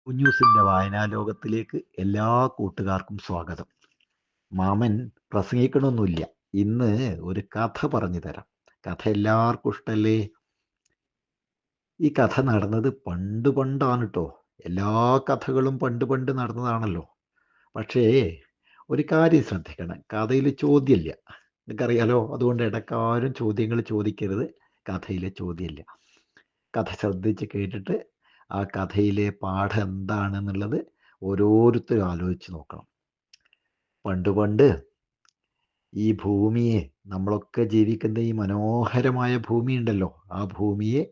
കുഞ്ഞൂസിൻ്റെ വായനാലോകത്തിലേക്ക് എല്ലാ കൂട്ടുകാർക്കും സ്വാഗതം. മാമൻ പ്രസംഗിക്കണമൊന്നുമില്ല. ഇന്ന് ഒരു കഥ പറഞ്ഞു തരാം. കഥ എല്ലാവർക്കും ഇഷ്ടമല്ലേ? ഈ കഥ നടന്നത് പണ്ട് പണ്ടാണ് കേട്ടോ. എല്ലാ കഥകളും പണ്ട് പണ്ട് നടന്നതാണല്ലോ. പക്ഷേ ഒരു കാര്യം ശ്രദ്ധിക്കണം, കഥയിൽ ചോദ്യമില്ല. നിങ്ങൾക്കറിയാലോ, അതുകൊണ്ട് ഇടക്കാരും ചോദ്യങ്ങൾ ചോദിക്കരുത്. കഥയിലെ ചോദ്യമില്ല. കഥ ശ്രദ്ധിച്ച് കേട്ടിട്ട് ആ കഥയിലെ പാഠം എന്താണെന്നുള്ളത് ഓരോരുത്തരും ആലോചിച്ച് നോക്കണം. പണ്ട് പണ്ട് ഈ ഭൂമിയെ, നമ്മളൊക്കെ ജീവിക്കുന്ന ഈ മനോഹരമായ ഭൂമി ഉണ്ടല്ലോ, ആ ഭൂമിയെ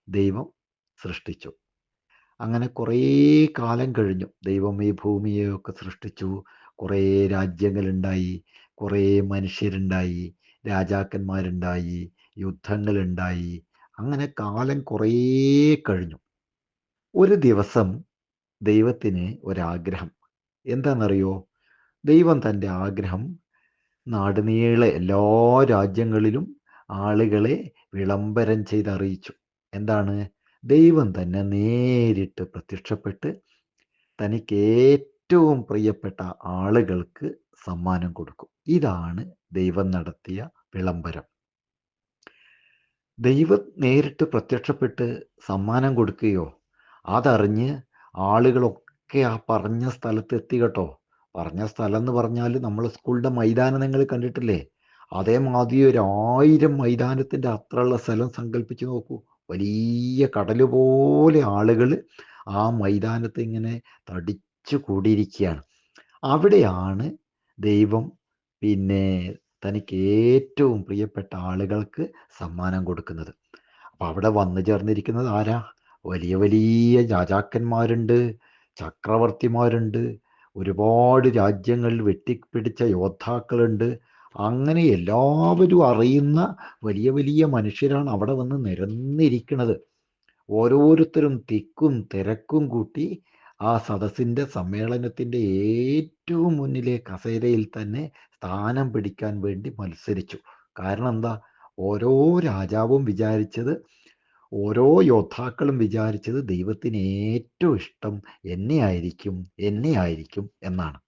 ദൈവം സൃഷ്ടിച്ചു. അങ്ങനെ കുറേ കാലം കഴിഞ്ഞു ദൈവം ഈ ഭൂമിയെയൊക്കെ സൃഷ്ടിച്ചു. കുറേ രാജ്യങ്ങളുണ്ടായി, കുറേ മനുഷ്യരുണ്ടായി, രാജാക്കന്മാരുണ്ടായി, യുദ്ധങ്ങളുണ്ടായി. അങ്ങനെ കാലം കുറേ കഴിഞ്ഞു. ഒരു ദിവസം ദൈവത്തിന് ഒരാഗ്രഹം. എന്താണെന്നറിയോ? ദൈവം തൻ്റെ ആഗ്രഹം നാടുനീളെ എല്ലാ രാജ്യങ്ങളിലും ആളുകളെ വിളംബരം ചെയ്തറിയിച്ചു. എന്താണ്? ദൈവം തന്നെ നേരിട്ട് പ്രത്യക്ഷപ്പെട്ട് തനിക്ക് ഏറ്റവും പ്രിയപ്പെട്ട ആളുകൾക്ക് സമ്മാനം കൊടുക്കും. ഇതാണ് ദൈവം നടത്തിയ വിളംബരം. ദൈവം നേരിട്ട് പ്രത്യക്ഷപ്പെട്ട് സമ്മാനം കൊടുക്കുകയോ, അതറിഞ്ഞ് ആളുകളൊക്കെ ആ പറഞ്ഞ സ്ഥലത്ത് എത്തി കേട്ടോ. പറഞ്ഞ സ്ഥലം എന്ന് പറഞ്ഞാൽ നമ്മൾ സ്കൂളിൻ്റെ മൈതാനം നിങ്ങൾ കണ്ടിട്ടില്ലേ? അതേമാതിരി 1000 മൈതാനത്തിൻ്റെ അത്രയുള്ള സ്ഥലം സങ്കല്പിച്ച് നോക്കൂ. വലിയ കടൽ പോലെ ആളുകൾ ആ മൈതാനത്ത് ഇങ്ങനെ തടിച്ചു കൂടിയിരിക്കുകയാണ്. അവിടെയാണ് ദൈവം പിന്നെ തനിക്ക് ഏറ്റവും പ്രിയപ്പെട്ട ആളുകൾക്ക് സമ്മാനം കൊടുക്കുന്നത്. അപ്പം അവിടെ വന്നു ചേർന്നിരിക്കുന്നത് ആരാ? വലിയ വലിയ രാജാക്കന്മാരുണ്ട്, ചക്രവർത്തിമാരുണ്ട്, ഒരുപാട് രാജ്യങ്ങളിൽ വെട്ടിപ്പിടിച്ച യോദ്ധാക്കളുണ്ട്. അങ്ങനെ എല്ലാവരും അറിയുന്ന വലിയ വലിയ മനുഷ്യരാണ് അവിടെ വന്ന് നിരന്നിരിക്കുന്നത്. ഓരോരുത്തരും തിക്കും തിരക്കും കൂട്ടി ആ സദസ്സിൻ്റെ സമ്മേളനത്തിൻ്റെ ഏറ്റവും മുന്നിലെ കസേരയിൽ തന്നെ സ്ഥാനം പിടിക്കാൻ വേണ്ടി മത്സരിച്ചു. കാരണം എന്താ? ഓരോ രാജാവും വിചാരിച്ചത്, ഓരോ യോദ്ധാക്കളും വിചാരിച്ചത് ദൈവത്തിന് ഏറ്റവും ഇഷ്ടം എന്നെ ആയിരിക്കും എന്നാണ്.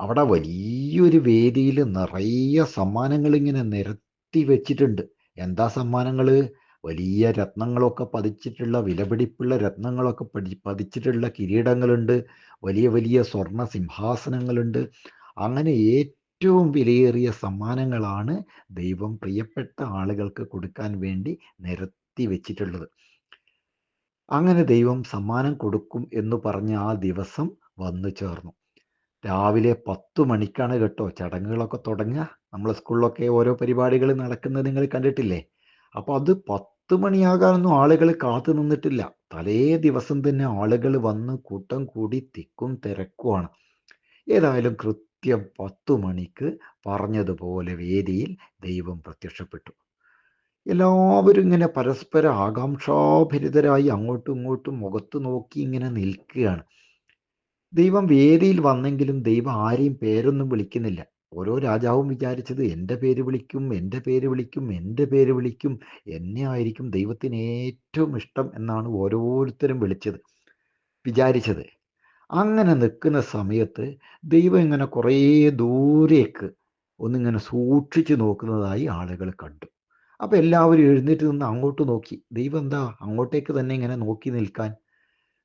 അവിടെ വലിയൊരു വേദിയിൽ നിറയെ സമ്മാനങ്ങൾ ഇങ്ങനെ നിരത്തി വെച്ചിട്ടുണ്ട്. എന്താ സമ്മാനങ്ങൾ? വലിയ രത്നങ്ങളൊക്കെ പതിച്ചിട്ടുള്ള, വിലപിടിപ്പുള്ള രത്നങ്ങളൊക്കെ പതിച്ചിട്ടുള്ള കിരീടങ്ങളുണ്ട്, വലിയ വലിയ സ്വർണ്ണ സിംഹാസനങ്ങളുണ്ട്. അങ്ങനെ ഏറ്റവും വിലയേറിയ സമ്മാനങ്ങളാണ് ദൈവം പ്രിയപ്പെട്ട ആളുകൾക്ക് കൊടുക്കാൻ വേണ്ടി നിരത്തി വെച്ചിട്ടുള്ളത്. അങ്ങനെ ദൈവം സമ്മാനം കൊടുക്കും എന്ന് പറഞ്ഞ ആ ദിവസം വന്നു ചേർന്നു. രാവിലെ 10 മണിക്കാണ് കേട്ടോ ചടങ്ങുകളൊക്കെ തുടങ്ങുക. നമ്മൾ സ്കൂളിലൊക്കെ ഓരോ പരിപാടികൾ നടക്കുന്നത് നിങ്ങൾ കണ്ടിട്ടില്ലേ? അപ്പോൾ അത് 10 മണിയാകാനൊന്നും ആളുകൾ കാത്തു നിന്നിട്ടില്ല. തലേ ദിവസം തന്നെ ആളുകൾ വന്ന് കൂട്ടം കൂടി തിക്കും തിരക്കുമാണ്. ഏതായാലും കൃത്യം 10 മണിക്ക് പറഞ്ഞതുപോലെ വേദിയിൽ ദൈവം പ്രത്യക്ഷപ്പെട്ടു. എല്ലാവരും ഇങ്ങനെ പരസ്പര ആകാംക്ഷാഭരിതരായി അങ്ങോട്ടും ഇങ്ങോട്ടും മുഖത്ത് നോക്കി ഇങ്ങനെ നിൽക്കുകയാണ്. ദൈവം വേദിയിൽ വന്നെങ്കിലും ദൈവം ആരെയും പേരൊന്നും വിളിക്കുന്നില്ല. ഓരോ രാജാവും വിചാരിച്ചത് എൻ്റെ പേര് വിളിക്കും, എൻ്റെ പേര് വിളിക്കും, എൻ്റെ പേര് വിളിക്കും, എന്നെ ആയിരിക്കും ദൈവത്തിന് ഏറ്റവും ഇഷ്ടം എന്നാണ് ഓരോരുത്തരും വിചാരിച്ചത്. അങ്ങനെ നിൽക്കുന്ന സമയത്ത് ദൈവം ഇങ്ങനെ കുറേ ദൂരേക്ക് ഒന്നിങ്ങനെ സൂക്ഷിച്ചു നോക്കുന്നതായി ആളുകൾ കണ്ടു. അപ്പോൾ എല്ലാവരും എഴുന്നേറ്റ് നിന്ന് അങ്ങോട്ട് നോക്കി. ദൈവം എന്താ അങ്ങോട്ടേക്ക് തന്നെ ഇങ്ങനെ നോക്കി നിൽക്കാൻ?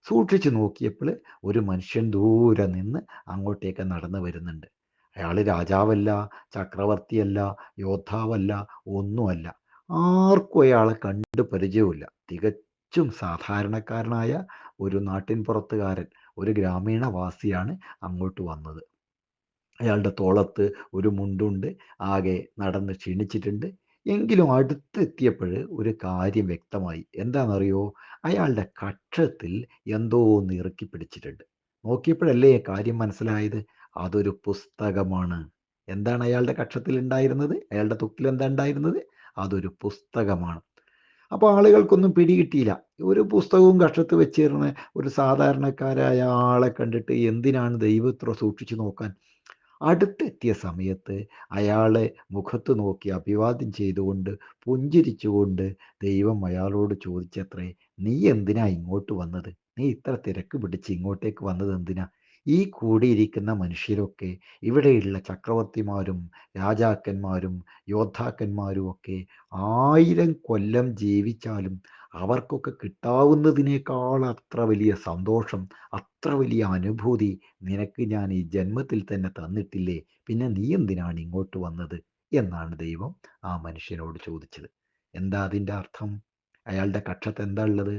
സൂക്ഷിച്ചു നോക്കിയപ്പോൾ ഒരു മനുഷ്യൻ ദൂരെ നിന്ന് അങ്ങോട്ടേക്ക് നടന്നു വരുന്നുണ്ട്. അയാൾ രാജാവല്ല, ചക്രവർത്തിയല്ല, യോദ്ധാവല്ല, ഒന്നുമല്ല. ആർക്കും അയാളെ കണ്ട് പരിചയമില്ല. തികച്ചും സാധാരണക്കാരനായ ഒരു നാട്ടിൻപുറത്തുകാരൻ, ഒരു ഗ്രാമീണവാസിയാണ് അങ്ങോട്ട് വന്നത്. അയാളുടെ തോളത്ത് ഒരു മുണ്ടുണ്ട്, ആകെ നടന്ന് ക്ഷീണിച്ചിട്ടുണ്ട്. എങ്കിലും അടുത്തെത്തിയപ്പോൾ ഒരു കാര്യം വ്യക്തമായി. എന്താണെന്നറിയോ? അയാളുടെ കക്ഷത്തിൽ എന്തോ ഒന്ന് ഇറുക്കി പിടിച്ചിട്ടുണ്ട്. നോക്കിയപ്പോഴല്ലേ കാര്യം മനസ്സിലായത്? അതൊരു പുസ്തകമാണ്. എന്താണ് അയാളുടെ കക്ഷത്തിൽ ഉണ്ടായിരുന്നത്? അയാളുടെ തൊക്കിൽ എന്താ ഉണ്ടായിരുന്നത്? അതൊരു പുസ്തകമാണ്. അപ്പോൾ ആളുകൾക്കൊന്നും പിടികിട്ടിയില്ല. ഒരു പുസ്തകവും കക്ഷത്ത് വെച്ചിരുന്ന ഒരു സാധാരണക്കാരായ ആളെ കണ്ടിട്ട് എന്തിനാണ് ദൈവം ഇത്ര സൂക്ഷിച്ചു നോക്കാൻ? അടുത്തെത്തിയ സമയത്ത് അയാളെ മുഖത്ത് നോക്കി അഭിവാദ്യം ചെയ്തുകൊണ്ട് പുഞ്ചിരിച്ചുകൊണ്ട് ദൈവം അയാളോട് ചോദിച്ചത്രേ, നീ എന്തിനാ ഇങ്ങോട്ട് വന്നത്? നീ ഇത്ര തിരക്ക് പിടിച്ച് ഇങ്ങോട്ടേക്ക് വന്നത് എന്തിനാ? ഈ കൂടിയിരിക്കുന്ന മനുഷ്യരൊക്കെ ഇവിടെയുള്ള ചക്രവർത്തിമാരും രാജാക്കന്മാരും യോദ്ധാക്കന്മാരും ഒക്കെ 1000 കൊല്ലം ജീവിച്ചാലും അവർക്കൊക്കെ കിട്ടാവുന്നതിനേക്കാൾ അത്ര വലിയ സന്തോഷം, അത്ര വലിയ അനുഭൂതി നിനക്ക് ഞാൻ ഈ ജന്മത്തിൽ തന്നെ തന്നിട്ടില്ലേ? പിന്നെ നീ എന്തിനാണ് ഇങ്ങോട്ട് വന്നത് എന്നാണ് ദൈവം ആ മനുഷ്യനോട് ചോദിച്ചത്. എന്താ അതിൻ്റെ അർത്ഥം? അയാളുടെ കക്ഷത്ത് എന്താ ഉള്ളത്?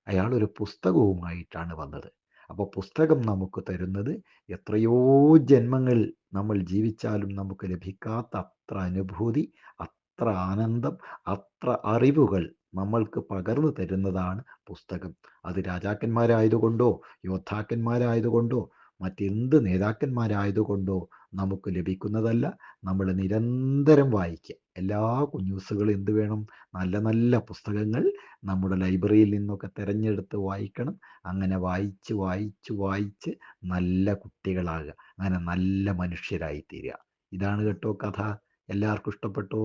അയാൾ ഒരു പുസ്തകവുമായിട്ടാണ് വന്നത്. അപ്പോൾ പുസ്തകം നമുക്ക് തരുന്നത് എത്രയോ ജന്മങ്ങൾ നമ്മൾ ജീവിച്ചാലും നമുക്ക് ലഭിക്കാത്ത അത്ര അനുഭൂതി, അത്ര ആനന്ദം, അത്ര അറിവുകൾ നമ്മൾക്ക് പകർന്നു തരുന്നതാണ് പുസ്തകം. അത് രാജാക്കന്മാരായതുകൊണ്ടോ യോദ്ധാക്കന്മാരായതുകൊണ്ടോ മറ്റെന്ത് നേതാക്കന്മാരായതുകൊണ്ടോ നമുക്ക് ലഭിക്കുന്നതല്ല. നമ്മൾ നിരന്തരം വായിക്കുക. എല്ലാ കുഞ്ഞൂസുകളും എന്ത് വേണം? നല്ല നല്ല പുസ്തകങ്ങൾ നമ്മുടെ ലൈബ്രറിയിൽ നിന്നൊക്കെ തിരഞ്ഞെടുത്ത് വായിക്കണം. അങ്ങനെ വായിച്ച് വായിച്ച് വായിച്ച് നല്ല കുട്ടികളാകുക. അങ്ങനെ നല്ല മനുഷ്യരായി തീരുക. ഇതാണ് കേട്ടോ കഥ. എല്ലാവർക്കും ഇഷ്ടപ്പെട്ടോ?